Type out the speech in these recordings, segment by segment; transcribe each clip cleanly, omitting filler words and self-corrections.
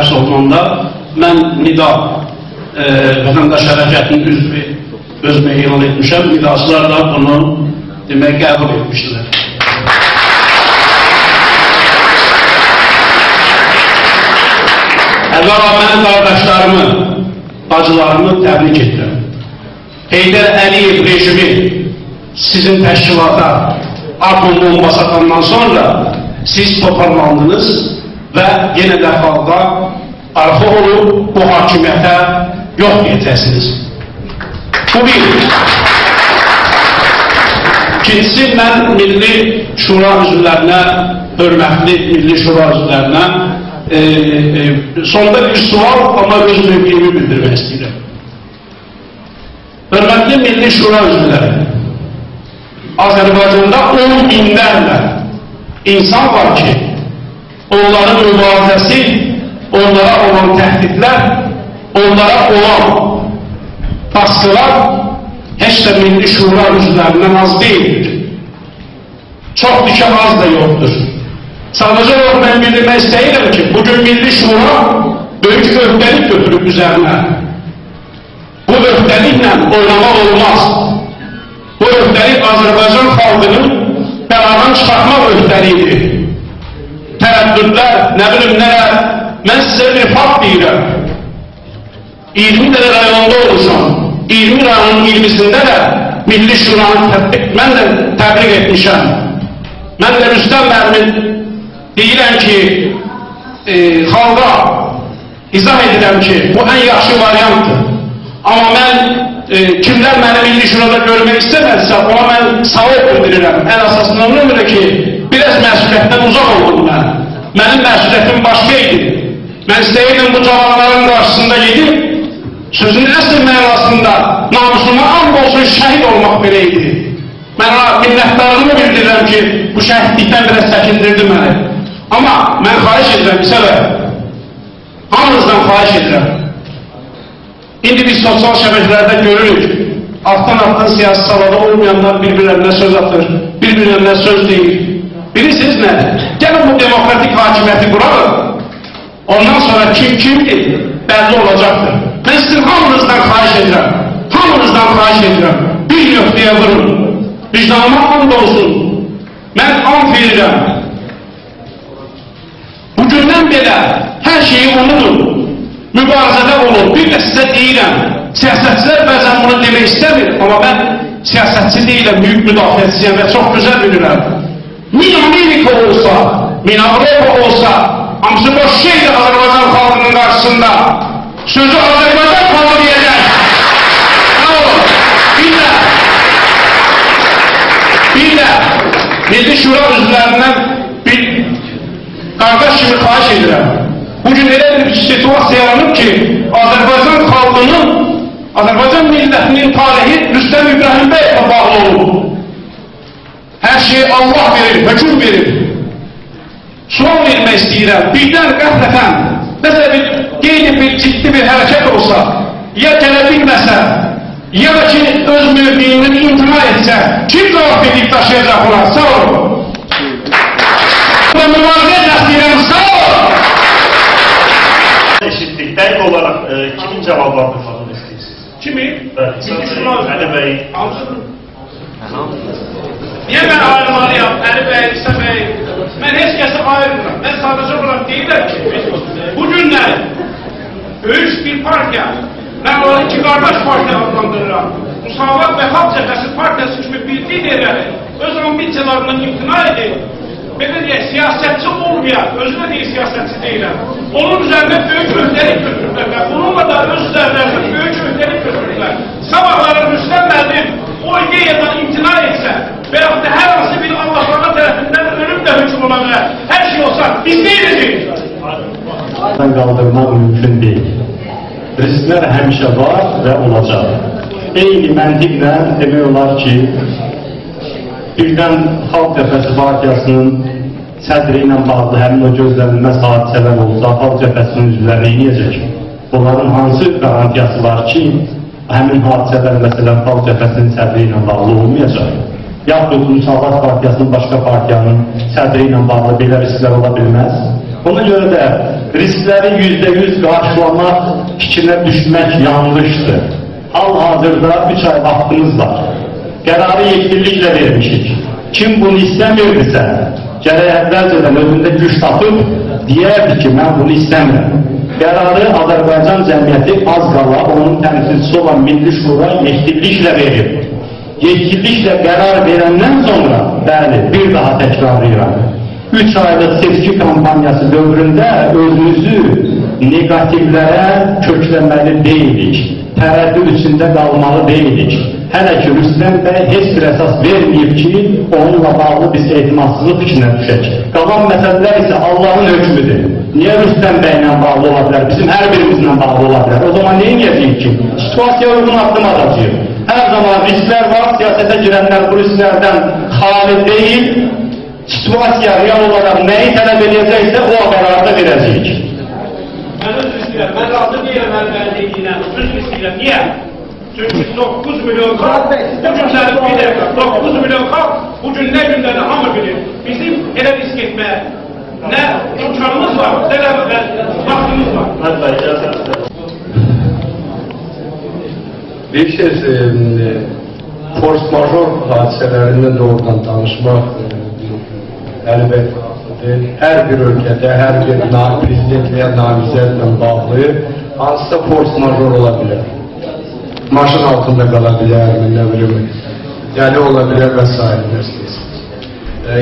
həbs olunanda mən NİDA vətəndaş hərəkətinin üzvü özümə elan etmişəm. NİDAçılar da bunu demək qəbul etmişdilər. Əvvəla mən qardaşlarımı, bacılarımı təbrik edirəm. Heydər Əliyev rejimi sizin təşkilata atom bomba satandan sonra siz toparlandınız və yenə də xalqa arxa olub bu hakimiyyətə yox deyəcəksiniz. Bu bir. İkincisi, mən Milli Şura üzvlərinə, hörmətli Milli Şura üzvlərinə sonda bir sual, amma öz mövqeyimi bildirmək istəyirəm. Hörmətli Milli Şura üzvləri, Azərbaycanda 10 minlərlə insan var ki, onların mübarizəsi, onlara olan təhdidlər, onlara olan baskılar heç də Milli Şura üzvlərindən az deyildir. Çoxdur ki, az da yoxdur. Sadəcə olaraq mən bildirmək istəyirəm ki, bugün Milli Şura böyük öhdəlik götürüb üzərinə. Bu öhdəliklə oynamaq olmaz. Bu öhdəlik Azərbaycan xalqının bəladan çıxartmaq öhdəliyidir. Tərəddüdlər, nə bilim nələr, mən sizə bir fakt deyirəm. 20 dənə rayonda oluşan, 20 rayonun 20'sində də Milli Şuranı mən də təbrik etmişəm. Mən də Rüstəm müəllimin deyirəm ki, xalqa izah edirəm ki, bu ən yaxşı variantdır. Amma mən, kimlər məni Milli Şurada görmək istəməzsə, ona mən savab bildirirəm. Ən əsasından ömrə ki, biraz məsuliyyətdən uzaq oldum mən. Mənim məsuliyyətim başqa idi. Mən istəyirdim bu cavanların qarşısında gedib, sözün əsl mənasında namusuma and olsun şəhid olmaq belə idi. Mən minnətdarlığımı bildirirəm ki, bu şəhidlikdən biraz çəkindirdi məni. Amma mən xahiş edirəm bir səbəb, hamınızdan xahiş edirəm. İndi biz sosial şəbəkələrdə görürük, altdan siyasi savada olmayanlar bir-birlərinə söz atır, bir-birlərinə söz deyir. Bilirsiniz nədir? Gəlin bu demokratik hakimiyyəti quralım, ondan sonra kim kimdir, bəlli olacaqdır. Mən sizin hamınızdan xahiş edirəm, bir nöqtəyə vurun, vicdanıma and olsun, mən and verirəm. Bugündən belə hər şeyi unudun, mübarizədə olun. Bir də sizə deyirəm, siyasətçilər bəzən bunu demək istəmir, amma mən siyasətçi deyiləm, büyük müdafiəçiyəm və çox gözəl bilirəm. Min Amerika olsa, min Avropa olsa, hamısı boş şeydir Azərbaycan xalqının qarşısında. Sözü Azərbaycan xalqı deyəcək. Bir də Milli Şura üzvlərindən bir qardaş kimi xahiş edirəm. Bugün elə bir situasiya yaranıb ki, Azərbaycan xalqının, Azərbaycan millətinin tarihi Rüstəm İbrahim bəylə bağlı olub. Hər şeyi Allah verir, hökum verir. Sual vermək istəyirəm, birdən qəflətən, məsələ bir ciddi bir hərəkət olsa, ya gələ bilməsə, ya da ki, öz mövqeyindən imtina etsə, kim cavab edib daşıyacaq ona? Sağ olun. Mübarizə dəstəyirəm, sağ olun. Eşitdik, dəqiq olaraq kimin cavablarını falan istəyirsiniz? Kimi? Əli bəy. Niyə mən ayrımalıyam? Əli bəy, İsa bəy. Mən heç kəsi ayırmıram. Mən sadəcə olaraq deyirəm ki, bugünlər böyük bir partiya, mən onları iki qardaş partiya adlandırıram. Müsavat və Xalq Cəbhəsi partiyası kimi bildiyi deyirləri öz ambisiyalarından imtina edin. Belə deyək, siyasətçi olmayan, özünə deyil siyasətçi deyiləm. Onun üzərində böyük öhdəlik götürürlər və bununla da öz üzərlərində böyük öhdəlik götürürlər. Sabahları Rüstəm müəllim o ideyadan imtina etsə və yaxud da hər hansı bir Allahlarına tərəfindən ölüm də hüküm ola bilər. Hər şey olsa, biz deyirik. Qaldırmaq mümkün deyil. Risklər həmişə var və olacaq. Eyni məntiqlə demək olar ki, birdən Xalq Cəbhəsi partiyasının sədri ilə bağlı həmin o gözlənilməz hadisələr olsa, Xalq Cəbhəsinin üzvləri eləyəcək. Onların hansı qarantiyası var ki, həmin hadisələr məsələn Xalq Cəbhəsinin sədri ilə bağlı olmayacaq. Yaxud Müsavat Partiyasının başqa partiyanın sədri ilə bağlı belə risklər ola bilməz. Ona görə də riskləri %100 qarşılamaq fikrinə düşmək yanlışdır. Hal-hazırda 3 ay vaxtımız var. Qərarı yekilliklə vermişik. Kim bunu istəmirdirsə, gərək əvvəlcədən özündə güc tapıb, deyərdi ki, mən bunu istəmirəm. Qərarı Azərbaycan cəmiyyəti az qala onun təmsilçisi olan Milli Şura yekilliklə verir. Yekilliklə qərar verəndən sonra, bəli, bir daha təkrarlayıram. 3 aylıq seçki kampaniyası dövründə özümüzü negativlərə kökləməli deyilik. Tərəddüd içində qalmalı deyilik. Hələ ki, Rüstəm bəy heç bir əsas verməyib ki, onunla bağlı biz etimadsızlıq fikrinə düşək. Qalan məsələlər isə Allahın hökmüdür. Niyə Rüstəm bəylə bağlı ola bilər? Bizim hər birimizlə bağlı ola bilər. O zaman neyin yediyik ki? Situasiya uyğun addım atacağıq. Hər zaman risklər var, siyasətə girənlər bu risklərdən xali deyil. Situasiya real olaraq nəyi tələb edəcəksə o qərarda verəcəyik. Mən öz risklər, mən razı deyirəm əlbəli deyilən, öz risklər. Niyə? Çünki 9 milyon xalq, bu günləri bir dəqiqə, 9 milyon xalq bugün nə gündədir hamı bilir. Bizim elə risk etməyə nə imkanımız var, nə vaxtımız var. Bir kez force major hadisələrindən doğrudan danışmaq əlbəttədir. Hər bir ölkədə, hər bir prezident və ya namizədlə bağlı hansısa force major ola bilər. Maşın altında qala bilər, nə bilim, dəli ola bilər və s.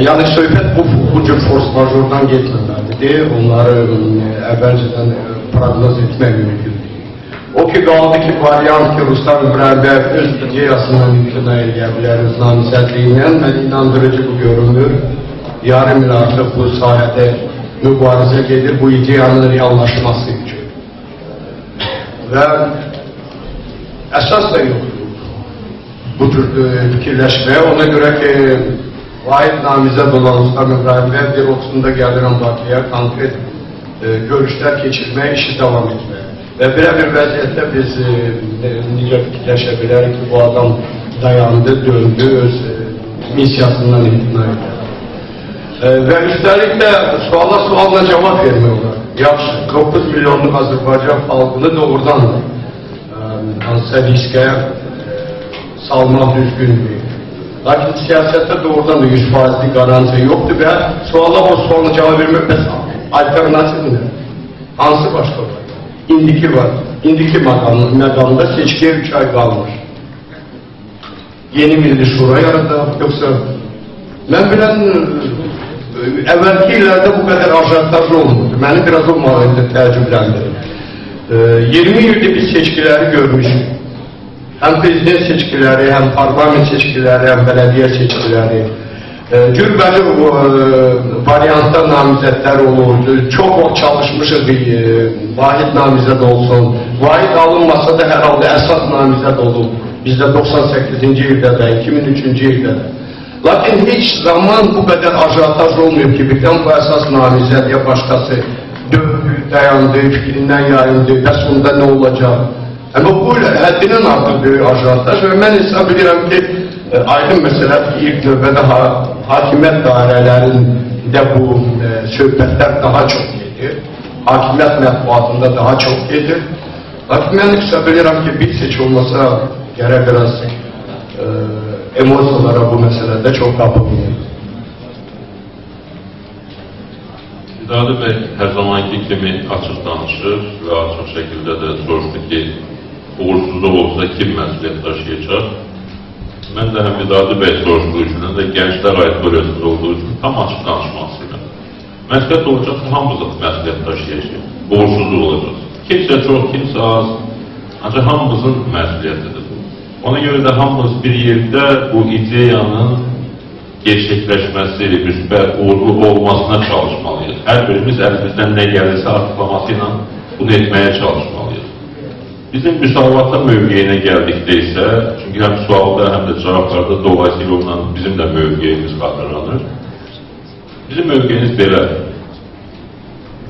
Yəni söhbət bu cür force majordan getməməlidir. Onları əvvəlcədən proqnoz etmək mümkündür. O ki, qaldı ki, variant ki, Ruslan İbrahimbəyev öz ideyasından imtina edə bilər, öz namizədliyindən, mən inandırıcı bu görünür. Yarım il artıq bu sahədə mübarizə gedir, bu ideyanın reallaşması üçün. Və əsas da yoxdur bu cür fikirləşməyə. Ona görə ki, vahid namizəd olan Ruslan İbrahimbəyev bir otusunda gəlirəm Bakıya konkret görüşlər keçirməyə, işi davam etməyə. Və belə bir vəziyyətdə biz necə fikirləşə bilərik ki, bu adam dayandı, döndü, öz missiyasından imtina edir. Və üstəlik də sualla cavab vermək olar. Yaxşı, 9 milyonluq Azərbaycan xalqını doğrudan hansısa riskə salmaq düzgündür. Lakin siyasətdə doğrudan da 100%'lik garanti yoxdur və sualla cavab vermək bəs alternativdir. Hansı başqa var? İndiki var. İndiki məqamda seçkiyə 3 ay qalmış. Yeni Milli Şura yaradaq, yoxsa mən bilən əvvəlki illərdə bu qədər ajantaj olmurdu. Məni biraz o mağazada təəccübləndirir. 20 ildir biz seçkiləri görmüşük. Həm prezident seçkiləri, həm parlament seçkiləri, həm bələdiyyə seçkiləri. Cürbəcə variantda namizədlər olur. Çox vaxt çalışmışıq vahid namizəd olsun. Vahid alınmasa da hər halda əsas namizəd olur. Bizdə 98-ci ildə də, 2003-cü ildə də. Lakin heç zaman bu qədər ajantaj olmuyor ki, birdən bu əsas namizəd ya başqası döndü, dayandı, fikrindən yayıldı, bəs onda nə olacaq? Amma bu həddindən artıq böyük ajantaj və mən hesab edirəm ki, aydın məsələdir ki, ilk növbədə hakimiyyət dairələrində bu söhbətlər daha çox gedir. Hakimiyyət mətbuatında daha çox gedir. Lakin mən hesab edirəm ki, bir seç olmasa gərək biraz emosiyalara bu məsələdə çox qapılmıyor. Vidadi bəy hər zamanki kimi açıq danışır və açıq şəkildə də soruşdu ki, uğursuzluq olsa kim məsuliyyət daşıyacaq? Mən də həm Vidadi bəy soruşduğu üçün, həm də gənclər auditoriyasında olduğu üçün tam açıq danışmaq istəyirəm. Məsuliyyət olacaq ki, hamımız məsuliyyət daşıyacaq, uğursuzluq olacaq. Kimsə çox, kimsə az, ancaq hamımızın məsuliyyətidir. Ona görə də hamımız bir yerdə bu ideyanın gerçəkləşməsi, müsbət, uğurlu olmasına çalışmalıyız. Hər birimiz əlimizdən nə gəlirsə artıqlaması ilə bunu etməyə çalışmalıyız. Bizim müsavatda mövqeyinə gəldikdə isə, çünki həm sualda, həm də cavablarda dolayısıyla ondan bizim də mövqeyimiz xatırlanır. Bizim mövqeyimiz belədir.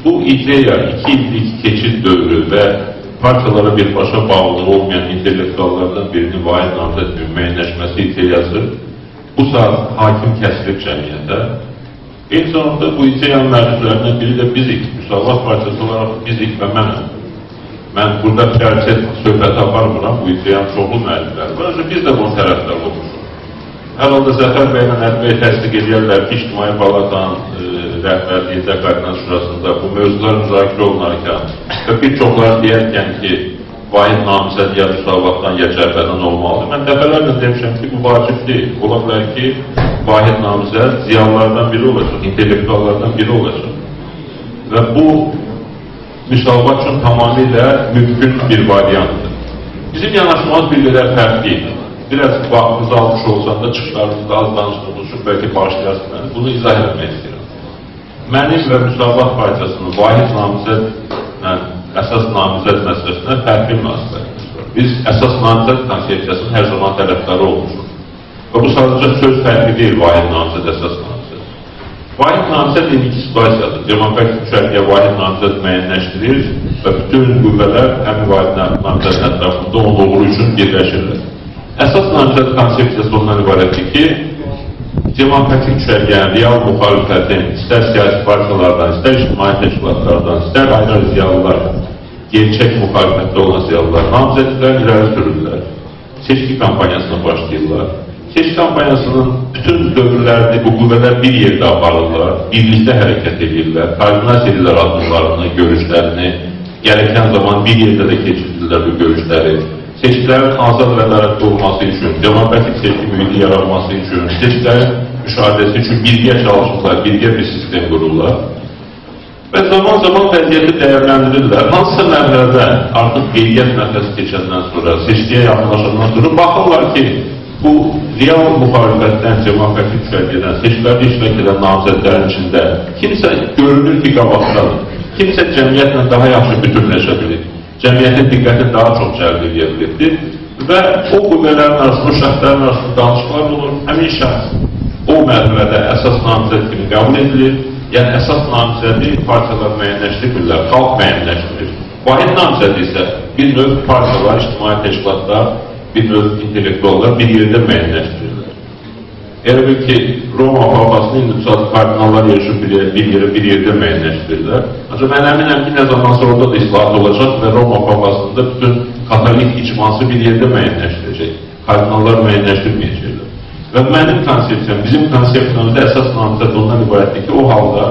Bu ideya 2 illik keçid dövrü və partiyalara birbaşa bağlı olmayan intellektuallardan birinin vahid namizəd müəyyənləşməsi ideyası bu saat hakim kəsilib cəmiyyətə Eyni zamanda bu ideyanın mərciflərindən biri də bizik. Müsavat Partiyası olaraq bizik və mənəm. Mən burada prioritet söhbət aparmıram, bu ideyanın çoxlu mərcifləri var. Biz də bunun tərəflər olmuşuq. Hər halda Zəfər bəylə Nəbi bəy təsdiq edirlər ki, İctimai Palatanın rəhbərliyində Koordinat Şurasında bu mövzular müzakirə olunarkən və bir çoxları deyərkən ki, vahid namizəd ya müsavatdan ya cəbhədən olmalıdır. Mən dəfələrlə demişəm ki, bu vacib deyil. Ola bilər ki, vahid namizəd ziyalılardan biri olacaq, intellektuallardan biri olacaq. Və bu müsavat üçün tamamilə mümkün bir variantdır. Bizim yanaşmamız bir qədər fərqliydi. Biraz vaxtınızı almış olsam da çıxışlarımızda az danışdığımız üçün bəlkə bağışlayarsın məni. Bunu izah etmək istəyirəm. Mənim və Müsavat Partiyasının vahid namizədlə əsas namizəd məsələsinə fərqli münasibətimiz var. Biz əsas namizəd konsepsiyasının hər zaman tərəfdarı olmuşuq. Və bu sadəcə söz fərqi deyil, vahid namizəd, əsas namizəd. Vahid namizəd indiki situasiyadır. Demokratik müşərriyə vahid namizəd müəyyənləşdirir və bütün qüvvələr həmin vahid namizədin ətrafında onun uğuru üçün birləşirlər. Əsas namizəd konsepsiyası ondan ibarətdir ki, demokratik müşərriyyənin real müxalifətin istər siyasi partiyalardan, istər ictimai təşkilatlardan, istər ayrı ziyalılar, gerçək müxalifətdə olan ziyalılar namizədliklərini irəli sürürlər. Seçki kampaniyasına başlayırlar. Seçki kampaniyasının bütün dövrlərini bu qüvvələr bir yerdə aparırlar, birlikdə hərəkət edirlər, koordinasiya edirlər addımlarını, görüşlərini, gerəkən zaman bir yerdə də keçirdirlər bu görüşləri. Seçkilərin azad və ədalətli olması üçün, demokratik seçki mühiti yaranması üçün, seçkilərin müşahidəsi üçün birgə çalışırlar, birgə bir sistem qururlar. Və zaman-zaman vəziyyəti dəyərləndirirlər. Hansısa mərhələdə artıq qeydiyyat mərhələsi keçəndən sonra, seçkiyə yaxınlaşandan sonra baxırlar ki, bu real müxalifətdən, demokratik müşahidədən, seçkilərdə iştirak edən namizədlərin içində kimsə görünür ki, qabaqdadır, kimsə cəmiyyətlə daha yaxşı bütünləşə bilir. Cəmiyyətin diqqətini daha çox cəlb edə bilirdir və o qüvvələrin arasında, o şəxslərin arasında danışıqlar olur. Həmin şəxs o mərhələdə əsas namizəd kimi qəbul edilir, yəni əsas namizədi partiyalar müəyyənləşdirmirlər, xalq müəyyənləşdirir. Vahid namizədi isə bir növ partiyalar, ictimai təşkilatlar, bir növ intellektuallar bir yerdə müəyyənləşdirirlər. Elə bil ki, Roma papasının indi kardinallar yarışıb bir yerdə müəyyənləşdirirlər. Ancaq mən əminəm ki, nə zaman sonra da islahat olacaq və Roma papasında bütün katolik icması bir yerdə müəyyənləşdirəcək. Kardinallar müəyyənləşdirməyəcəklər. Və mənim konsepsiyam, bizim konsepsiyamızda əsas namizəd ondan ibarətdir ki, o halda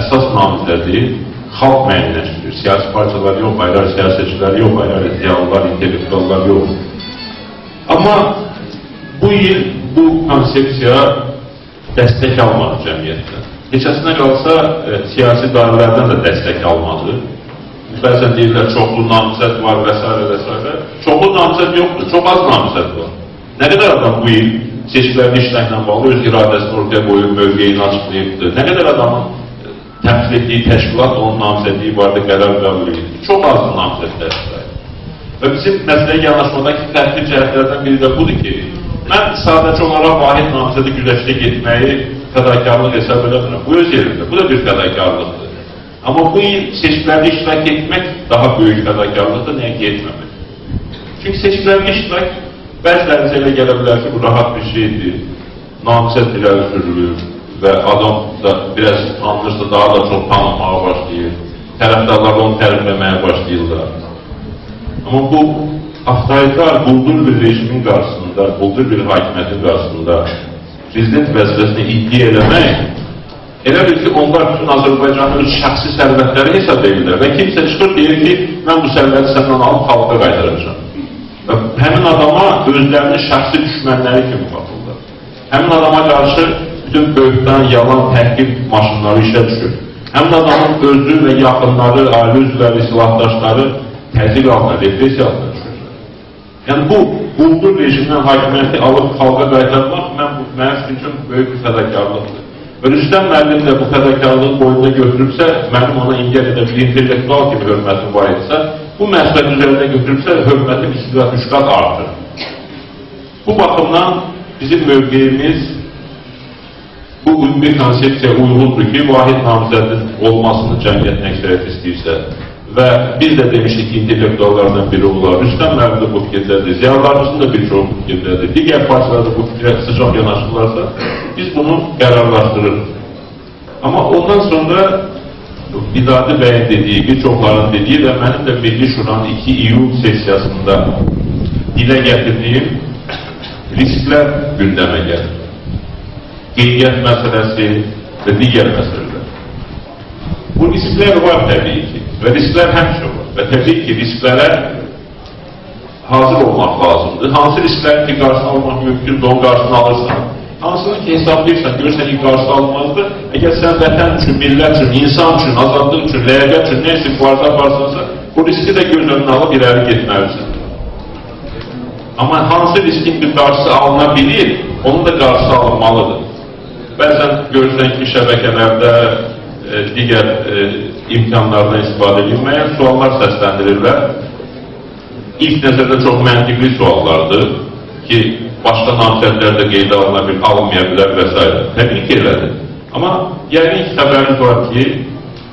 əsas namizədi xalq müəyyənləşdirir. Siyasi partiyalar yox, ayrı siyasətçilər yox, ayrı ziyalılar, intellektuallar yox. Amma bu il bu konsepsiya dəstək almadı cəmiyyətdən. Keçəsinə qalsa, siyasi dairələrdən də dəstək almadı. Bəzən deyirlər, çoxlu namizəd var və s. və s. Çoxlu namizəd yoxdur, çox az namizəd var. Nə qədər adam bu il seçkilərdə işləklə bağlı öz iradəsini ortaya qoyub, mövqeyini açıqlayıbdır. Nə qədər adamın təmsil etdiyi təşkilat onun namizədliyi barədə qərar qəbul edir. Çox az namizədlər var. Və bizim məsələyə yanaşmadakı fərqli cəhətlərdən biri də budur ki, mən sadəcə olaraq vahid namizədi güzəştə getməyi fədakarlıq hesab edəmirəm. Bu öz yerində, bu da bir fədakarlıqdır. Amma bu il seçkilərdə iştirak etmək daha böyük fədakarlıqdır, nəyə getməmək. Çünki seçkilərdə iştirak bəziləriniz elə gələ bilər ki, bu rahat bir şeydir, namizəd irəli sürülür və adam da biraz tanınırsa daha da çox tanınmağa başlayır, tərəfdarlar onu tərifləməyə başlayırlar. Amma bu avtoritar, quldur bir rejimin qarşısında, quldur bir hakimiyyətin qarşısında prezident vəzifəsini iddia eləmək, elə bil ki, onlar bütün Azərbaycanın öz şəxsi sərvətləri hesab edirlər və kimsə çıxır deyir ki, mən bu sərvəti səndən alıb xalqa qaytaracağım. Və həmin adama özlərinin şəxsi düşmənləri kimi baxırlar. Həmin adama qarşı bütün böhtan, yalan, təhqir maşınları işə düşür. Həmin adamın özü və yaxınları, ailə üzvləri, silahdaşları təzyiq altına, represiya altına düşürlər. Yəni bu, quldur rejimdən hakimiyyəti alıb xalqa qaytarmaq mənim üçün böyük bir fədakarlıqdır. Və Rüstəm müəllim də bu fədakarlığı boyunda götürübsə, mənim ona ingər edə bir intellektual kimi hörmətim var etsə, bu məsələt üzərində götürübsə, hörmətim 2-3 qat artır. Bu baxımdan bizim mövqeyimiz bu ümumi konsepsiya uyğundur ki, vahid namizədin olmasını cəmiyyətin əksəriyyət istəyirsə və biz də demişdik ki, intellektuallardan biri olar. Rüstəm müəllim də bu fikirdədir, ziyalarımızın da bir çox fikirdədir. Digər partiyalarda bu fikrə sıcaq yanaşırlarsa, biz bunu qərarlaşdırırıq. Amma ondan sonra Vidadi bəyin dediyi, bir çoxların dediyi və mənim də Milli Şuranın 2 iyul sessiyasında dilə gətirdiyim risklər gündəmə gəlir. Qeydiyyat məsələsi və digər məsələlər. Bu risklər var təbii ki və risklər həmişə var və təbii ki risklərə hazır olmaq lazımdır. Hansı risklərin ki qarşısını almaq mümkündür, onun qarşısını alırsan. Hansını ki hesablayırsan, görürsən ki qarşısı alınmazdır. Əgər sən vətən üçün, millət üçün, insan üçün, azadlıq üçün, ləyaqət üçün nə istiqvarda aparsansa, bu riski də göz önünə alıb irəli getməlisən. Amma hansı riskin bir qarşısı alına bilir, onun da qarşısı alınmalıdır. Bəzən görürsən ki şəbəkələrdə digər imkanlardan istifadə edilməyən suallar səsləndirirlər. İlk nəzərdə çox məntiqli suallardır ki, başqa namizədlər də qeydə alınmaya bilər və s. Təbii ki, elədir. Amma yəqin ki, xəbəriniz var ki,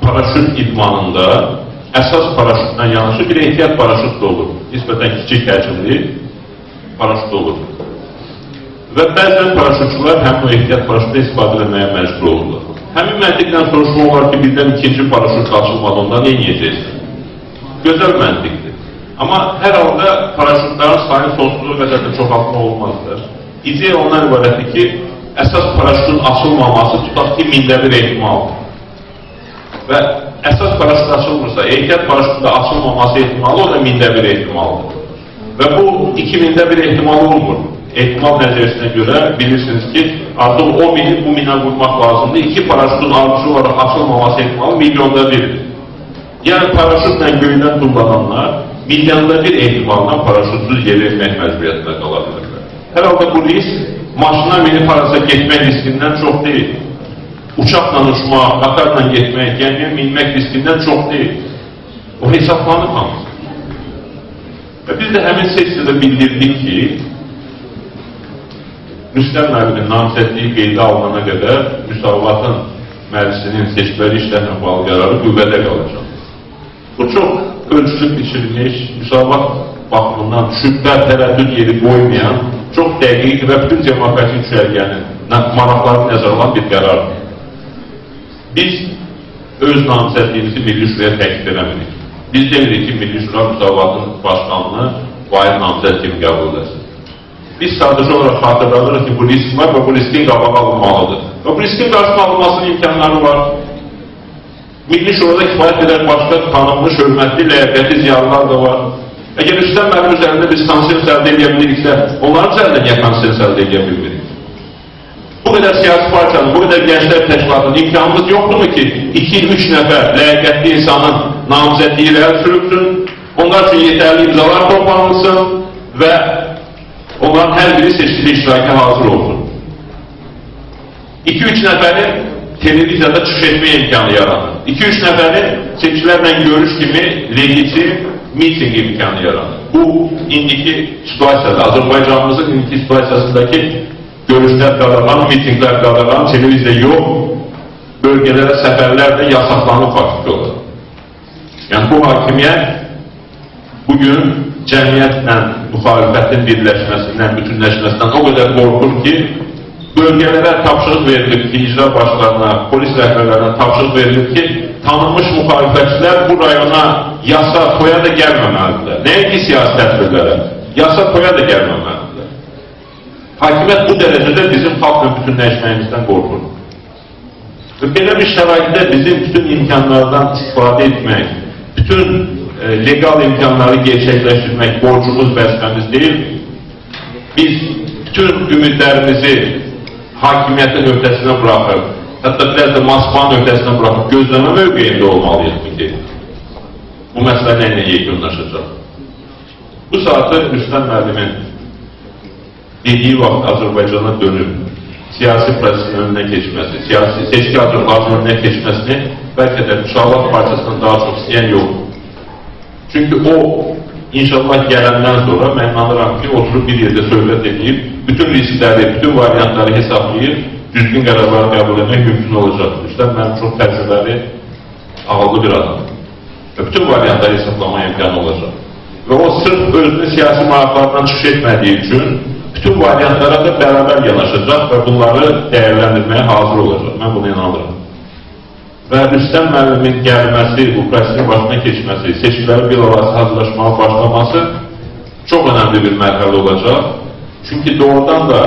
paraşüt idmanında əsas paraşütlə yanaşı bir ehtiyat paraşüt də olur. Nisbətən kiçik həcmli paraşüt olur. Və bəzən paraşütçülər həmin o ehtiyat paraşütlə istifadə etməyə məcbur olurlar. Həmin məntiqlə soruşma olar ki, birdən ikinci paraşüt açılmadan ondan nə edəcəksin? Gözəl məntiqdir. Amma hər halda paraşütlərin sayını sonsuzluğa qədər də çoxaltma olmazdır. İdeya ondan ibarətdir ki, əsas paraşütün açılmaması tutaq ki, mində bir ehtimaldır. Və əsas paraşüt açılmırsa, ehtiyat paraşütün açılmaması ehtimalı o da mində bir ehtimaldır. Və bu 2000-də bir ehtimal olmur. Ehtimal nəzəriyyəsinə görə bilirsiniz ki, artıq o mini bu minə vurmaq lazımdır. 2 paraşütün ardıcı olaraq açılmaması ehtimalı milyonda birdir. Yəni paraşütlə göydən tullananlar milyonda bir ehtimalla paraşütsüz yer vermək məcburiyyətində qala bilərlər. Hər halda bu risk maşına minib harasa getmək riskindən çox deyil. Uçaqla uçmaq, qatarla getmək, gəmiyə minmək riskindən çox deyil. O hesablanıb hamısı. Və biz də həmin sessiyada bildirdik ki, Rüstəm müəllimin namizədliyi qeydə alınana qədər müsavatın məclisinin seçkiləri işlərlə bağlı qərarı qüvvədə qalacaq. Bu çox ölçülüb biçilmiş, müsavat baxımından şübhə, tərəddüd yeri qoymayan, çox dəqiq və bütün demokratik düşərgənin maraqlarını nəzərə alan bir qərardır. Biz öz namizədliyimizi Milli Şuraya təklif eləmirik. Biz demirik ki, Milli Şura müsavatın başkanını vahid namizəd kimi qəbul edəsin. Biz sadəcə olaraq xatırladırıq ki, bu risk var və bu riskin qabağı alınmalıdır. Və bu riskin qarşısına alınmasının imkanları var. Milli Şurada kifayət edər başqa tanınmış, hörmətli, ləyaqətli ziyalılar da var. Əgər Rüstəm müəllim üzərində biz konsens əldə edə biliriksə, onların üzərində niyə konsens əldə edə bilmirik? Bu qədər siyasi partiyanın, bu qədər gənclər təşkilatının imkanımız yoxdurmu ki, 2-3 nəfər ləyaqətli insanın namizədliyi irəli sürübsün, onlar üçün yetərli imzalar toplanılsın və onların hər biri seçkili iştirakı hazır olsun. 2-3 nəfərin televiziyada çıxış etmə imkanı yaranır. 2-3 nəfərin seçkilərlə görüş kimi legitim miting imkanı yaranır. Bu, indiki situasiyada, Azərbaycanımızın indiki situasiyasındakı görüşlər qadağan, mitinglər qadağan, televiziya yox, bölgələrə səfərlər də yasaqlanıb faktiki olaraq. Yəni, bu hakimiyyət bugün cəmiyyətlə müxalifətin birləşməsindən, bütünləşməsindən o qədər qorxur ki, bölgələrə tapşırıq verilir ki, icra başlarına, polis rəhbərlərinə tapşırıq verilir ki, tanınmış müxalifətçilər bu rayona yasa toya da gəlməməlidirlər. Nəyə ki, siyasi tədbirlərə? Yasa toya da gəlməməlidirlər. Hakimiyyət bu dərəcədə bizim xalqla bütünləşməyimizdən qorxur. Və belə bir şəraitdə bizim bütün imkanlardan istifadə etmək, bütün legal imkanları gerçəkləşdirmək borcumuz, vəzifəmiz deyil. Biz bütün ümidlərimizi hakimiyyətin öhdəsinə buraxıb, hətta biraz da Moskvanın öhdəsinə buraxıb gözləmə mövqeyində olmalıyıq ki, bu məsələ nə ilə yekunlaşacaq. Bu saatı Rüstəm müəllimin dediyi vaxt Azərbaycana dönüb, siyasi prosesin önünə keçməsi, seçki hazırlığının önünə keçməsini bəlkə də Müsavat Partiyasından daha çox istəyən yoxdur. Çünki o, inşallah gələndən sonra mən inanıram ki, oturub bir yerdə söhbət edib, bütün riskləri, bütün variantları hesablayıb, düzgün qərarları qəbul etmək mümkün olacaq. Rüstəm mənim çox təcrübəli, ağıllı bir adam. Və bütün variantları hesablamaya imkanı olacaq. Və o sırf özünü siyasi maraqlarından çıxış etmədiyi üçün bütün variantlara da bərabər yanaşacaq və bunları dəyərləndirməyə hazır olacaq. Mən buna inanıram. və Rüstəm müəllimin gəlməsi, bu prosesin başına keçməsi, seçkiləri bilavasitə hazırlaşmağa başlaması çox önəmli bir mərhələ olacaq. Çünki doğrudan da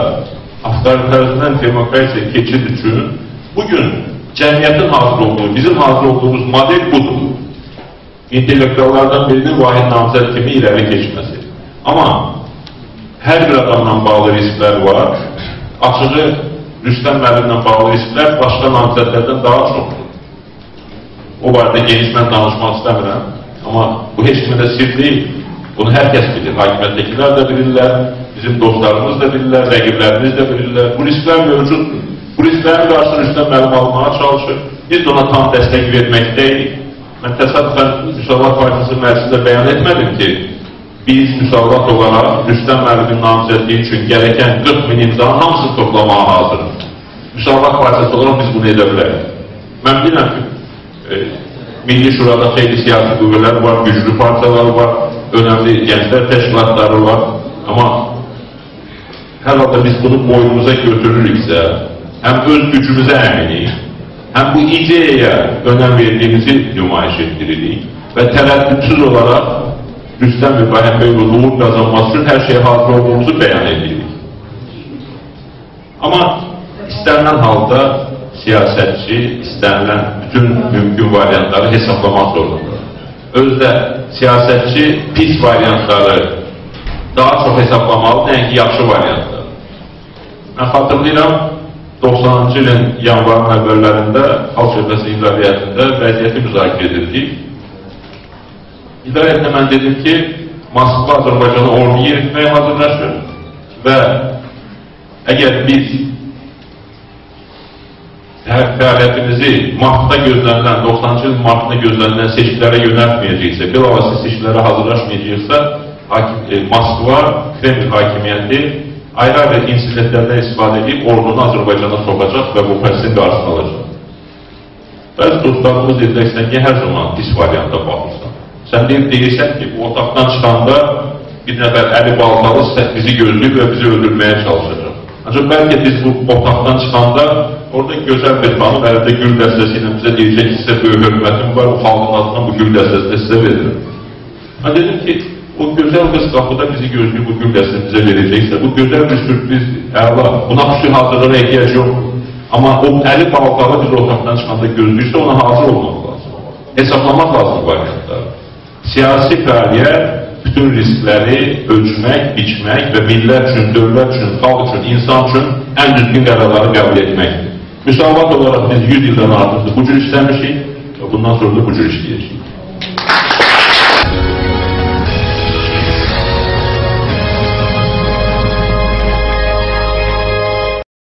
avtoritarizmdən demokrasiya keçid üçün bugün cəmiyyətin hazır olduğu, bizim hazır olduğumuz model budur. İntellektuallardan birinin vahid namizəd kimi irəli keçməsi. Amma hər bir adamla bağlı risklər var. Açığı Rüstəm müəllimlə bağlı risklər başqa namizədlərdən daha çoxdur. O barədə geniş mən danışmaq istəmirəm. Amma bu heç kimə də sir deyil. Bunu hər kəs bilir. Hakimiyyətdəkilər də bilirlər, bizim dostlarımız da bilirlər, rəqiblərimiz də bilirlər. Bu risklər mövcuddur. Bu risklərin qarşısını Rüstəm müəllim almağa çalışır. Biz də ona tam dəstək verməkdəyik. Mən təsadüfən Müsavat Partisi məclisində bəyan etmədim ki, biz müsavat olaraq Rüstəm müəllimin namizədliyi üçün gələkən 40 min imzanın hamısını toplamağa hazırıq. Müsavat Partisi olaraq biz bunu edə bilərik. Mən bilirəm ki, Milli Şurada xeyli siyasi qüvvələr var, güclü partiyalar var, önəmli gənclər təşkilatları var. Amma hər halda biz bunu boynumuza götürürüksə, həm öz gücümüzə əminik, həm bu ideyaya önəm verdiyimizi nümayiş etdiririk və tərəddüdsüz olaraq Rüstəm İbrahim Bey'in uğur qazanması üçün hər şeyə hazır olduğumuzu bəyan edirik. Amma istənilən halda siyasətçi istənilən bütün mümkün variantları hesablamaq zorundadır. Özdə siyasətçi pis variantları daha çox hesablamalı, nəinki yaxşı variantlar. Mən xatırlayıram, 90-cı ilin yanvarın əvvəllərində Xalq Cəbhəsi İdarəyyətində vəziyyəti müzakirə edildik. İdarəyyətdə mən dedim ki, Moskva Azərbaycanı ordu yeritməyə hazırlaşır və əgər biz fəaliyyətimizi martda gözlənilən, 90-cı ilin martında gözlənilən seçkilərə yönəltməyəcəksə, bilavasitə seçkilərə hazırlaşmayacaqsa, Moskva, Kreml hakimiyyəti ayrı-ayrı insidentlərdən istifadə edib ordunu Azərbaycana sokacaq və bu prosesin qarşısını alacaq. Bəzi dostlarımız dedilər ki, sən niyə hər zaman pis varianta baxırsan? Sən deyirsən ki, bu otaqdan çıxanda bir nəfər əli baltalı bizi gözləyib və bizi öldürməyə çalışacaq. Ancaq bəlkə biz bu otaqdan çıxanda orada gözəl bir xanım əlində gül dəstəsi ilə bizə deyəcək ki, sizə böyük hörmətim var, bu xalqın adına bu gül dəstəsini sizə verir. Mən dedim ki, o gözəl qız qapıda bizi gözləyib bu gül dəstəsini bizə verəcəksə, bu gözəl bir sürprizdir, əla, buna xüsusi hazırlığa ehtiyac yoxdur. Amma o əli baltalı biz otaqdan çıxanda gözləyirsə, ona hazır olmaq lazım. Hesablamaq lazım variantlar. Siyasi fəaliyyət bütün riskləri ölçmək, biçmək və millət üçün, dövlət üçün, xalq üçün, insan üçün ən düzgün qərarları qəbul etməkdir. Müsavat olaraq biz 100 ildən artıqdır bu cür işləmişik və bundan sonra da bu cür işləyəcəyik.